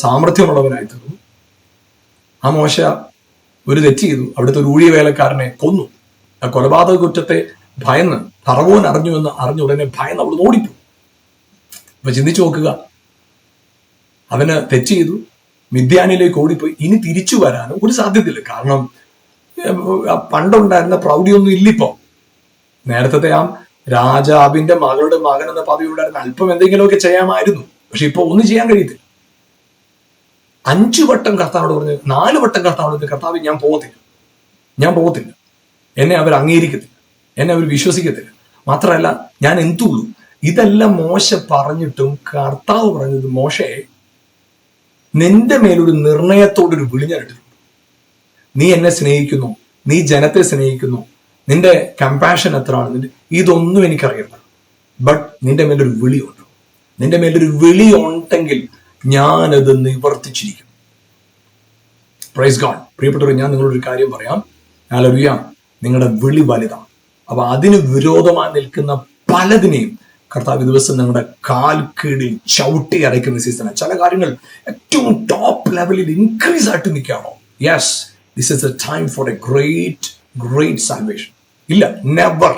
സാമർഥ്യമുള്ളവനായി തീർന്നു. ആ മോശ ഒരു തെറ്റ് ചെയ്തു. അവിടുത്തെ ഒരു ഊഴിയ വേലക്കാരനെ കൊന്നു. ആ കൊലപാതക കുറ്റത്തെ ഭയന്ന് ഫറവോൻ അറിഞ്ഞ ഉടനെ ഭയന്ന് അവിടെ ഓടിപ്പോയി. അപ്പൊ ചിന്തിച്ചു നോക്കുക, അവന് തെറ്റ് ചെയ്തു, മിദ്യാനിലേക്ക് ഓടിപ്പോയി. ഇനി തിരിച്ചു വരാനും ഒരു സാധ്യതയില്ല. കാരണം പണ്ടുണ്ടായിരുന്ന പ്രൗഢിയൊന്നും ഇല്ലിപ്പോ. നേരത്തെ ആ രാജാവിന്റെ മകളുടെ മകൻ എന്ന പദവി ഉണ്ടായിരുന്ന അല്പം എന്തെങ്കിലുമൊക്കെ ചെയ്യാമായിരുന്നു. പക്ഷെ ഇപ്പൊ ഒന്നും ചെയ്യാൻ കഴിയത്തില്ല. 5 വട്ടം കർത്താവോട് പറഞ്ഞു, 4 വട്ടം കർത്താവോട് പറഞ്ഞു, കർത്താവ് ഞാൻ പോകത്തില്ല. ഞാൻ പോകത്തില്ല, എന്നെ അവർ അംഗീകരിക്കത്തില്ല, എന്നെ അവർ വിശ്വസിക്കത്തില്ല. മാത്രമല്ല ഞാൻ എന്തുള്ളൂ. ഇതെല്ലാം മോശ പറഞ്ഞിട്ടും കർത്താവ് പറഞ്ഞത്, മോശേ നിന്റെ മേലൊരു നിർണയത്തോടൊരു വിളിഞ്ഞിട്ടുണ്ട്. നീ എന്നെ സ്നേഹിക്കുന്നു, നീ ജനത്തെ സ്നേഹിക്കുന്നു, നിന്റെ കമ്പാഷൻ എത്രയാണ്, ഇതൊന്നും എനിക്കറിയില്ല. ബട്ട് നിന്റെ മേലൊരു വിളിയുണ്ട്. നിന്റെ മേലൊരു വിളി ഉണ്ടെങ്കിൽ ഞാനത് നിവർത്തിച്ചിരിക്കും. Praise God. പ്രിയപ്പെട്ടവർ, ഞാൻ നിങ്ങളൊരു കാര്യം പറയാം. ഹല്ലേലൂയ. നിങ്ങളുടെ വിളി വലുതാണ്. അപ്പൊ അതിന് വിരോധമായി നിൽക്കുന്ന പലതിനെയും കർത്താവ് ദിവസം നിങ്ങളുടെ കാൽ കീഴിൽ ചവിട്ടി അടയ്ക്കുന്ന സീസണാണ്. ചില കാര്യങ്ങൾ ഏറ്റവും ടോപ്പ് ലെവലിൽ ഇൻക്രീസ് ആയിട്ട് നിൽക്കുകയാണോ? Yes, this is a time for a great salvation. ഇല്ല, നെവർ.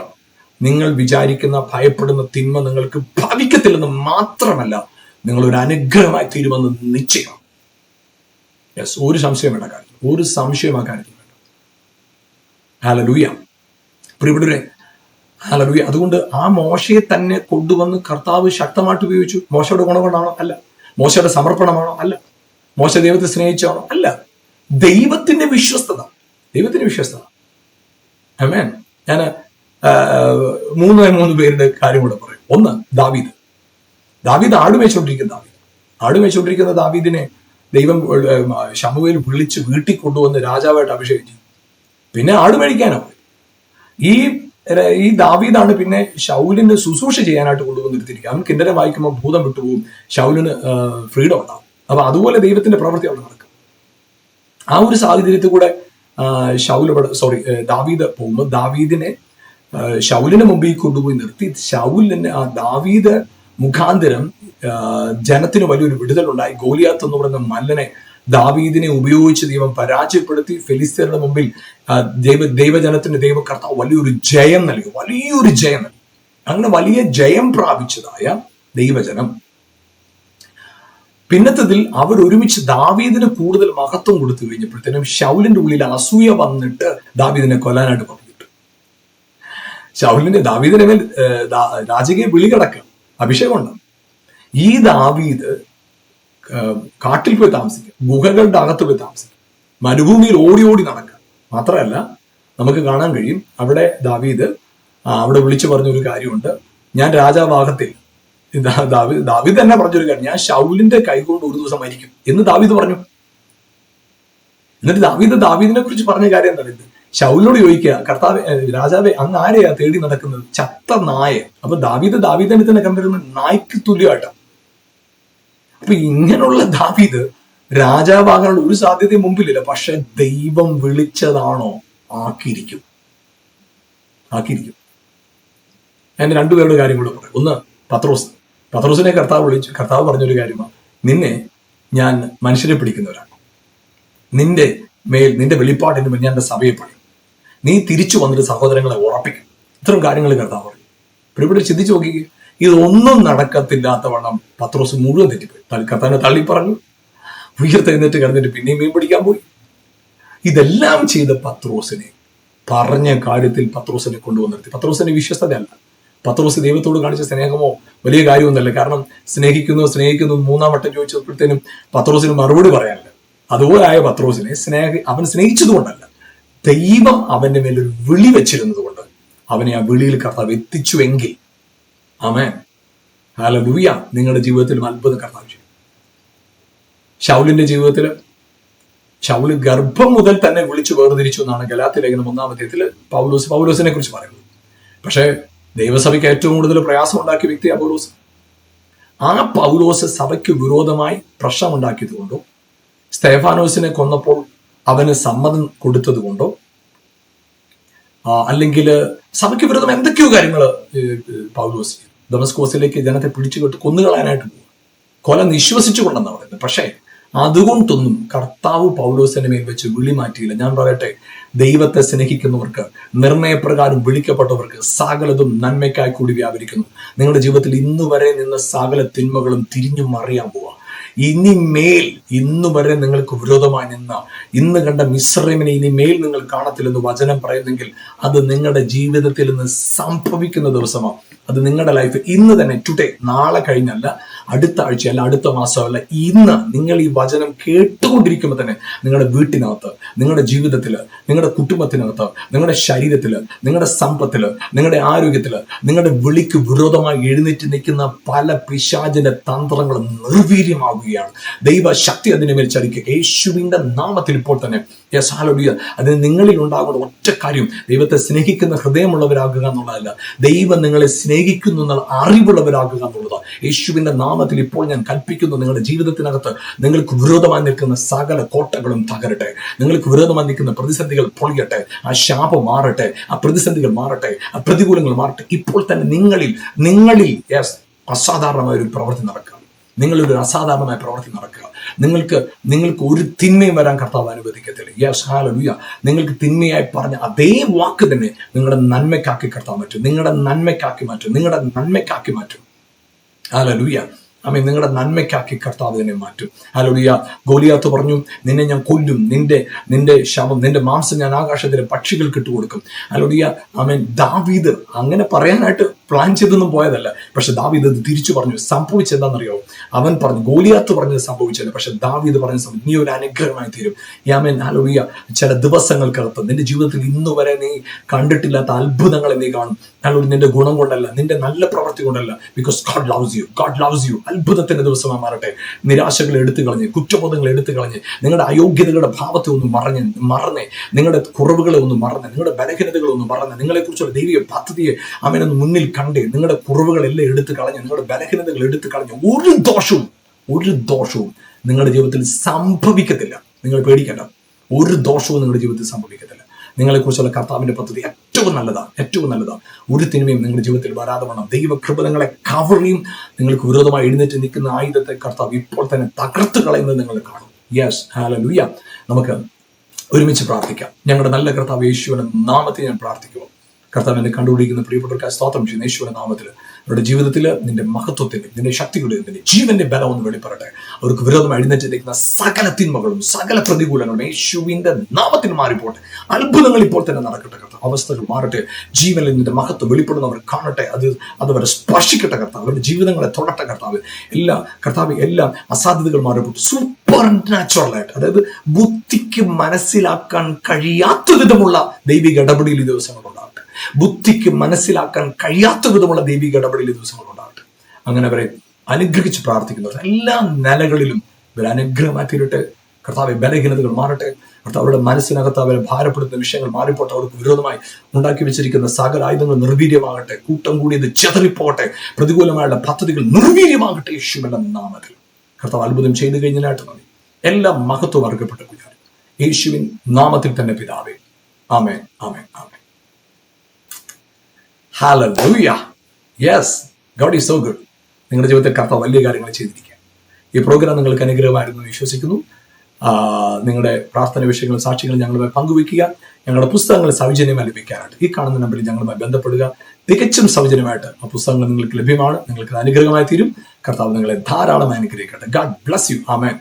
നിങ്ങൾ വിചാരിക്കുന്ന ഭയപ്പെടുന്ന തിന്മ നിങ്ങൾക്ക് ഭവിക്കത്തില്ലെന്ന് മാത്രമല്ല, നിങ്ങളൊരു അനുഗ്രഹമായി തീരുമെന്ന് നിശ്ചയം. യെസ്, ഒരു സംശയം വേണ്ട കാര്യത്തിൽ, ഒരു സംശയം ആ കാര്യത്തിൽ വേണ്ട. ഹല്ലേലൂയ. പ്രിയപ്പെട്ടവരെ, ഹല്ലേലൂയ. അതുകൊണ്ട് ആ മോശയെ തന്നെ കൊണ്ടുവന്ന് കർത്താവ് ശക്തമായിട്ട് ഉപയോഗിച്ചു. മോശയുടെ ഗുണം കൊണ്ടാണോ? അല്ല. മോശയുടെ സമർപ്പണമാണോ? അല്ല. മോശ ദൈവത്തെ സ്നേഹിച്ചാണോ? അല്ല. ദൈവത്തിന്റെ വിശ്വസ്തത. ആമേൻ. ഞാൻ മൂന്ന് പേരുടെ കാര്യം കൂടെ പറയും. ഒന്ന്, ദാവീദ് ആടുമേച്ചോണ്ടിരിക്കുന്ന ദാവീദിനെ ദൈവം ശമൂവേൽ വിളിച്ച് വീട്ടിൽ കൊണ്ടുവന്ന് രാജാവായിട്ട് അഭിഷേകിച്ചു. പിന്നെ ആടുമേടിക്കാനോ? ഈ ദാവീദാണ് പിന്നെ ശൗലിന് ശുശ്രൂഷ ചെയ്യാനായിട്ട് കൊണ്ടുവന്നിരുത്തിരിക്കുക. അവൻ കിന്നരം വായിക്കുമ്പോൾ ഭൂതം വിട്ടുപോകും, ശൗലിന് ഫ്രീഡം ഉണ്ടാവും. അപ്പൊ അതുപോലെ ദൈവത്തിന്റെ പ്രവൃത്തി അവിടെ നടക്കും. ആ ഒരു സാഹചര്യത്തിൽ കൂടെ ദാവീദ് പോകുമ്പോൾ ദാവീദിനെ ശൗലിന് മുമ്പിൽ കൊണ്ടുപോയി നിർത്തി. ശൗലിന് ദാവീദ് മുഖാന്തരം ജനത്തിന് വലിയൊരു വിടുതലുണ്ടായി. ഗോലിയാത്ത് എന്ന് പറയുന്ന മല്ലനെ ദാവീദിനെ ഉപയോഗിച്ച് ദൈവം പരാജയപ്പെടുത്തി. ഫെലിസ്ത്യരുടെ മുമ്പിൽ ദൈവജനത്തിന് കർത്താവ് വലിയൊരു ജയം നൽകി. അങ്ങനെ വലിയ ജയം പ്രാപിച്ചതായ ദൈവജനം പിന്നത്തതിൽ അവരൊരുമിച്ച് ദാവീദിന് കൂടുതൽ മഹത്വം കൊടുത്തു കഴിഞ്ഞപ്പോഴത്തേനും ശൗലിന്റെ ഉള്ളിൽ അസൂയ വന്നിട്ട് ദാവീദിനെ കൊല്ലാനായിട്ട് പറഞ്ഞിട്ടു. ദാവീദിനെ മേൽ രാജകീയ വിളി കിടക്കുക, അഭിഷേകമുണ്ട്. ഈ ദാവീദ് കാട്ടിൽ പോയി താമസിക്കുക, ഗുഹകളുടെ അകത്ത് പോയി താമസിക്കുക, മരുഭൂമിയിൽ ഓടി നടക്കുക. മാത്രമല്ല നമുക്ക് കാണാൻ കഴിയും അവിടെ ദാവീദ് അവിടെ വിളിച്ചു പറഞ്ഞൊരു കാര്യമുണ്ട്, ഞാൻ രാജാവാകത്തിൽ. ദാവീദ് തന്നെ പറഞ്ഞൊരു കാര്യം, ഞാൻ ശൗലിന്റെ കൈകൊണ്ട് ഒരു ദിവസം മരിക്കും എന്ന് ദാവീദ് പറഞ്ഞു. എന്നിട്ട് ദാവീദിനെ കുറിച്ച് പറഞ്ഞ കാര്യം എന്താ? ശൗലിനോട് ചോദിക്കുക, കർത്താവ് രാജാവെ അങ്ങ് ആരെയാ തേടി നടക്കുന്നത്? ചത്ത നായ. അപ്പൊ ദാവീദിനെ തന്നെ കമ്പയർ ചെയ്യുന്നത് നായ്ക്ക് തുല്യമായിട്ടാണ്. അപ്പൊ ഇങ്ങനെയുള്ള ദാവീദ് രാജാവാകാനുള്ള ഒരു സാധ്യതയും മുമ്പിലില്ല. പക്ഷെ ദൈവം വിളിച്ചതാണോ? ആക്കിയിരിക്കും. ഞാൻ രണ്ടുപേരുടെ കാര്യം കൂടെ പറയാം. ഒന്ന്, പത്രോസിനെ കർത്താവ് പറഞ്ഞൊരു കാര്യമാണ്, നിന്നെ ഞാൻ മനുഷ്യരെ പിടിക്കുന്നവരാണ്, നിന്റെ വെളിപ്പാടിന് മേൽ ഞാൻ എന്റെ സഭയെ പണിയും, നീ തിരിച്ചു വന്നിട്ട് സഹോദരങ്ങളെ ഉറപ്പിക്കും. ഇത്തരം കാര്യങ്ങൾ കർത്താവ് പറയും. ഇവിടെ ചിന്തിച്ചു നോക്കി, ഇതൊന്നും നടക്കത്തില്ലാത്തവണ്ണം പത്രോസ് മുഴുവൻ തെറ്റിപ്പോയി. കർത്താവിനെ തള്ളി പറഞ്ഞു, ഉയർത്തെഴുന്നേറ്റ് കിടന്നിട്ട് പിന്നെയും മീൻ പിടിക്കാൻ പോയി. ഇതെല്ലാം ചെയ്ത പത്രോസിനെ പറഞ്ഞ കാര്യത്തിൽ പത്രോസിനെ കൊണ്ടുവന്നിരുത്തി. പത്രോസിന്റെ വിശ്വസ്തതയല്ല, പത്രോസ് ദൈവത്തോട് കാണിച്ച സ്നേഹമോ വലിയ കാര്യമൊന്നുമല്ല. കാരണം സ്നേഹിക്കുന്നു മൂന്നാം വട്ടം ചോദിച്ചപ്പോഴത്തേനും പത്രോസിന് മറുപടി പറയാനില്ല. അതുപോലെ ആയ പത്രോസിനെ അവൻ സ്നേഹിച്ചതുകൊണ്ടല്ല, ദൈവം അവന്റെ മേലൊരു വിളി വെച്ചിരുന്നത് കൊണ്ട് അവനെ ആ വിളിയിൽ കർത്താവ് എത്തിച്ചുവെങ്കിൽ, ആമേൻ, ഹല്ലേലൂയ, നിങ്ങളുടെ ജീവിതത്തിലും അത്ഭുതം കർത്താവ് ചെയ്യും. ശൗലിന്റെ ജീവിതത്തിൽ ശൗല് ഗർഭം മുതൽ തന്നെ വിളിച്ചു വേർതിരിച്ചു എന്നാണ് ഗലാത്യ ലേഖനം 1-ാം അധ്യായത്തിൽ പൗലോസിനെ കുറിച്ച് പറയുന്നത്. പക്ഷേ ദൈവസഭയ്ക്ക് ഏറ്റവും കൂടുതൽ പ്രയാസം ഉണ്ടാക്കിയ വ്യക്തിയാ പൗലോസ്. ആ പൗലോസ് സഭയ്ക്ക് വിരോധമായി പ്രശ്നം ഉണ്ടാക്കിയത് കൊണ്ടോ, സ്തെഫാനോസിനെ കൊന്നപ്പോൾ അവന് സമ്മതം കൊടുത്തത് കൊണ്ടോ, അല്ലെങ്കിൽ സഭയ്ക്ക് വിരോധം എന്തൊക്കെയോ കാര്യങ്ങൾ പൗലോസ് ദമസ്കോസിലേക്ക് ജനത്തെ പിടിച്ചുകെട്ട് കൊന്നുകളയാനായിട്ട് പോകും. കൊല നിശ്വസിച്ചുകൊണ്ടെന്നാണ് പറയുന്നത്. പക്ഷേ അതുകൊണ്ടൊന്നും കർത്താവ് പൗലോസിന്റെ മേൽ വെച്ച് വിളി മാറ്റിയില്ല. ഞാൻ പറയട്ടെ, ദൈവത്തെ സ്നേഹിക്കുന്നവർക്ക്, നിർണയപ്രകാരം വിളിക്കപ്പെട്ടവർക്ക് സകലതും നന്മയ്ക്കായി കൂടി വ്യാപരിക്കുന്നു. നിങ്ങളുടെ ജീവിതത്തിൽ ഇന്നുവരെ നിന്ന സകല തിന്മകളും തിരിഞ്ഞു മറിയാൻ പോവാ. ഇന്നുവരെ നിങ്ങൾക്ക് വിരോധമായി നിന്ന, ഇന്ന് കണ്ട മിസ്രൈമിനെ ഇനിമേൽ നിങ്ങൾ കാണത്തില്ലെന്ന് വചനം പറയുന്നെങ്കിൽ അത് നിങ്ങളുടെ ജീവിതത്തിൽ നിന്ന് സംഭവിക്കുന്ന ദിവസമാണ്. അത് നിങ്ങളുടെ ലൈഫ് ഇന്ന് തന്നെ, ടുഡേ, നാളെ കഴിഞ്ഞല്ല, അടുത്ത ആഴ്ച അല്ല, അടുത്ത മാസമല്ല, ഇന്ന് നിങ്ങൾ ഈ വചനം കേട്ടുകൊണ്ടിരിക്കുമ്പോൾ തന്നെ നിങ്ങളുടെ വീട്ടിനകത്ത്, നിങ്ങളുടെ ജീവിതത്തിൽ, നിങ്ങളുടെ കുടുംബത്തിനകത്ത്, നിങ്ങളുടെ ശരീരത്തിൽ, നിങ്ങളുടെ സമ്പത്തിൽ, നിങ്ങളുടെ ആരോഗ്യത്തിൽ, നിങ്ങളുടെ വിളിക്ക് വിരോധമായി എഴുന്നേറ്റ് നിൽക്കുന്ന പല പിശാചിന്റെ തന്ത്രങ്ങളും നിർവീര്യമാവുകയാണ്. ദൈവ ശക്തി അതിനെ മേൽ ചലിക്കുക യേശുവിന്റെ നാമത്തിൽ ഇപ്പോൾ തന്നെ. Yes, hallelujah. അതിന് നിങ്ങളിൽ ഉണ്ടാകുന്ന ഒറ്റ കാര്യം ദൈവത്തെ സ്നേഹിക്കുന്ന ഹൃദയമുള്ളവരാകുക എന്നുള്ളതല്ല, ദൈവം നിങ്ങളെ സ്നേഹിക്കുന്നു എന്നുള്ള അറിവുള്ളവരാകുക എന്നുള്ളതാണ്. യേശുവിന്റെ നാമത്തിൽ ഇപ്പോൾ ഞാൻ കൽപ്പിക്കുന്നു, നിങ്ങളുടെ ജീവിതത്തിനകത്ത് നിങ്ങൾക്ക് വിരോധമായി നിൽക്കുന്ന സകല കോട്ടകളും തകരട്ടെ, നിങ്ങൾക്ക് വിരോധമായി നിൽക്കുന്ന പ്രതിസന്ധികൾ പൊളിയട്ടെ, ആ ശാപം മാറട്ടെ, ആ പ്രതിസന്ധികൾ മാറട്ടെ, ആ പ്രതികൂലങ്ങൾ മാറട്ടെ. ഇപ്പോൾ തന്നെ നിങ്ങളിൽ യെസ് അസാധാരണമായ ഒരു പ്രവൃത്തി നടക്കുക, നിങ്ങളൊരു അസാധാരണമായ പ്രവൃത്തി നടക്കുക. നിങ്ങൾക്ക് ഒരു തിന്മയും വരാൻ കർത്താവ് അനുവദിക്കത്തില്ല. Yes, hallelujah. നിങ്ങൾക്ക് തിന്മയായി പറഞ്ഞ അതേ വാക്ക് തന്നെ നിങ്ങളുടെ നന്മയ്ക്കാക്കി കർത്താവ് മാറ്റും, നിങ്ങളുടെ നന്മയ്ക്കാക്കി മാറ്റും. ഹല്ലേലൂയ. ആമേൻ. നിങ്ങളുടെ നന്മയ്ക്കാക്കി കർത്താവ് തന്നെ മാറ്റും. ഹല്ലേലൂയ. ഗോലിയാത്ത് പറഞ്ഞു, നിന്നെ ഞാൻ കൊല്ലും, നിന്റെ ശവം, നിന്റെ മാംസം ഞാൻ ആകാശത്തിലെ പക്ഷികൾക്ക് ഇട്ടുകൊടുക്കും. ഹല്ലേലൂയ. ആമേൻ. ദാവീദ് അങ്ങനെ പറയാനായിട്ട് പ്ലാൻ ചെയ്തൊന്നും പോയതല്ല, പക്ഷെ ദാവീദ് അത് തിരിച്ചു പറഞ്ഞു. സംഭവിച്ചെന്താണെന്നറിയോ? അവൻ പറഞ്ഞു, ഗോലിയാത്ത് പറഞ്ഞത് സംഭവിച്ചല്ല, പക്ഷെ ദാവീദ് പറഞ്ഞ സംഭവം നീ ഒരു അനുഗ്രഹമായി തീരും. ആമേൻ. ഹല്ലേലൂയ. ചില ദിവസങ്ങൾക്കകത്ത് നിന്റെ ജീവിതത്തിൽ ഇന്നു വരെ നീ കണ്ടിട്ടില്ലാത്ത അത്ഭുതങ്ങളെ നീ കാണും. ഹല്ലേലൂയ. നിന്റെ ഗുണം കൊണ്ടല്ല, നിന്റെ നല്ല പ്രവൃത്തി കൊണ്ടല്ല, ബിക്കോസ് ഗോഡ് ലവ്സ് യു. അത്ഭുതത്തിന്റെ ദിവസമായി മാറട്ടെ. നിരാശകളെ എടുത്തു കളഞ്ഞ്, കുറ്റബോധങ്ങളെ എടുത്തു കളഞ്ഞ്, നിങ്ങളുടെ അയോഗ്യതകളുടെ ഭാവത്തെ ഒന്ന് മറന്നേ, നിങ്ങളുടെ കുറവുകളെ ഒന്ന് മറന്ന്, നിങ്ങളുടെ ബലഹീനതകളെ ഒന്ന് മറന്ന്, നിങ്ങളെക്കുറിച്ചുള്ള ദൈവിക പദ്ധതിയെ അവനൊന്ന് മുന്നിൽ കണ്ടേ, നിങ്ങളുടെ കുറവുകളെല്ലാം എടുത്തു കളഞ്ഞ്, നിങ്ങളുടെ ബലഹീനതകൾ എടുത്തു കളഞ്ഞ്, ഒരു ദോഷവും നിങ്ങളുടെ ജീവിതത്തിൽ സംഭവിക്കത്തില്ല. നിങ്ങൾ പേടിക്കേണ്ട, ഒരു ദോഷവും നിങ്ങളുടെ ജീവിതത്തിൽ സംഭവിക്കത്തില്ല. നിങ്ങളെക്കുറിച്ചുള്ള കർത്താവിന്റെ പദ്ധതി ഏറ്റവും നല്ലതാണ്. ഒരു തിന്മയും നിങ്ങളുടെ ജീവിതത്തിൽ വരാതെ വേണം. ദൈവകൃപ നിങ്ങളെ കവർ ചെയ്യും. നിങ്ങൾക്ക് വിരോധമായി എഴുന്നേറ്റ് നിൽക്കുന്ന ആയുധത്തെ കർത്താവ് ഇപ്പോൾ തന്നെ തകർത്ത് കളയുന്നത് നിങ്ങൾ കാണും. Yes, hallelujah. നമുക്ക് ഒരുമിച്ച് പ്രാർത്ഥിക്കാം. ഞങ്ങളുടെ നല്ല കർത്താവ് യേശുവിന്റെ നാമത്തിൽ ഞാൻ പ്രാർത്ഥിക്കുക. കർത്താവിനെ കണ്ടുപിടിക്കുന്ന പ്രിയപ്പെട്ടവർക്കായി സ്തോത്രം ചെയ്യുന്ന യേശുവിന്റെ നാമത്തിൽ അവരുടെ ജീവിതത്തിൽ നിന്റെ മഹത്വത്തിന്റെ, നിന്റെ ശക്തികളുടെയും, നിന്റെ ജീവന്റെ ബലം ഒന്ന് വെളിപ്പെടട്ടെ. അവർക്ക് വിരോധമായി എഴുന്നേറ്റ് നിൽക്കുന്ന സകല തിന്മകളും സകല പ്രതികൂലങ്ങളും യേശുവിന്റെ നാമത്തിൽ മാറിപ്പോട്ടെ. അത്ഭുതങ്ങൾ ഇപ്പോൾ തന്നെ നടക്കട്ടെ കർത്താവ്. അവസ്ഥകൾ മാറട്ടെ. ജീവനിൽ നിന്റെ മഹത്വം വെളിപ്പെടുന്നവർ കാണട്ടെ. അതവരെ സ്പർശിക്കട്ടെ കർത്താവ്. അവരുടെ ജീവിതങ്ങളെ തൊടട്ടെ കർത്താവ്. എല്ലാ അസാധ്യതകൾ മാറിപ്പോട്ടെ. സൂപ്പർ നാച്ചുറലായിട്ട്, അതായത് ബുദ്ധിക്ക് മനസ്സിലാക്കാൻ കഴിയാത്ത വിധമുള്ള ദൈവിക ഇടപെടൽ ഈ ദിവസങ്ങളുണ്ടാകട്ടെ. ബുദ്ധിക്ക് മനസ്സിലാക്കാൻ കഴിയാത്ത വിധമുള്ള ദൈവിക ഇടപെടൽ ദിവസങ്ങളുണ്ടാകട്ടെ. അങ്ങനെ അവരെ അനുഗ്രഹിച്ച് പ്രാർത്ഥിക്കുന്നവർ എല്ലാ നിലകളിലും ഇവർ അനുഗ്രഹമായി തീരട്ടെ. കർത്താവെ, ബലഹീനതകൾ മാറട്ടെ. കർത്താവ് അവരുടെ മനസ്സിനകത്ത് അവരെ ഭാരപ്പെടുത്തുന്ന വിഷയങ്ങൾ മാറിപ്പോട്ടെ. അവർക്ക് വിരോധമായി ഉണ്ടാക്കി വെച്ചിരിക്കുന്ന സകല ആയുധങ്ങൾ നിർവീര്യമാകട്ടെ. കൂട്ടം കൂടിയത് ചെതറിപ്പോകട്ടെ. പ്രതികൂലമായുള്ള പദ്ധതികൾ നിർവീര്യമാകട്ടെ യേശുവിന്റെ നാമത്തിൽ. കർത്താവ് അത്ഭുതം ചെയ്തു കഴിഞ്ഞതിനായിട്ട് നന്ദി. എല്ലാ മഹത്വം അർഹപ്പെട്ട കുഞ്ഞാൻ യേശുവിൻ നാമത്തിൽ തന്നെ പിതാവേ. ആമേൻ, ആമേൻ, ആമേൻ. Hallelujah. Yes, God is so good. നിങ്ങളുടെ ജീവിതത്തിൽ കർത്താവ് വലിയ കാര്യങ്ങൾ ചെയ്തിരിക്കുക. ഈ പ്രോഗ്രാം നിങ്ങൾക്ക് അനുഗ്രഹമായിരുന്നു വിശ്വസിക്കുന്നു. നിങ്ങളുടെ പ്രാർത്ഥന വിഷയങ്ങളും സാക്ഷ്യങ്ങളും ഞങ്ങളുമായി പങ്കുവയ്ക്കുക. ഞങ്ങളുടെ പുസ്തകങ്ങൾ സൗജന്യമായി ലഭിക്കാനായിട്ട് ഈ കാണുന്ന നമ്പറിൽ ഞങ്ങളുമായി ബന്ധപ്പെടുക. തികച്ചും സൗജന്യമായിട്ട് ആ പുസ്തകങ്ങൾ നിങ്ങൾക്ക് ലഭ്യമാണ്. നിങ്ങൾക്ക് അനുഗ്രഹമായി തീരും. കർത്താവ് നിങ്ങളെ ധാരാളം അനുഗ്രഹിക്കട്ടെ. God bless you. Amen.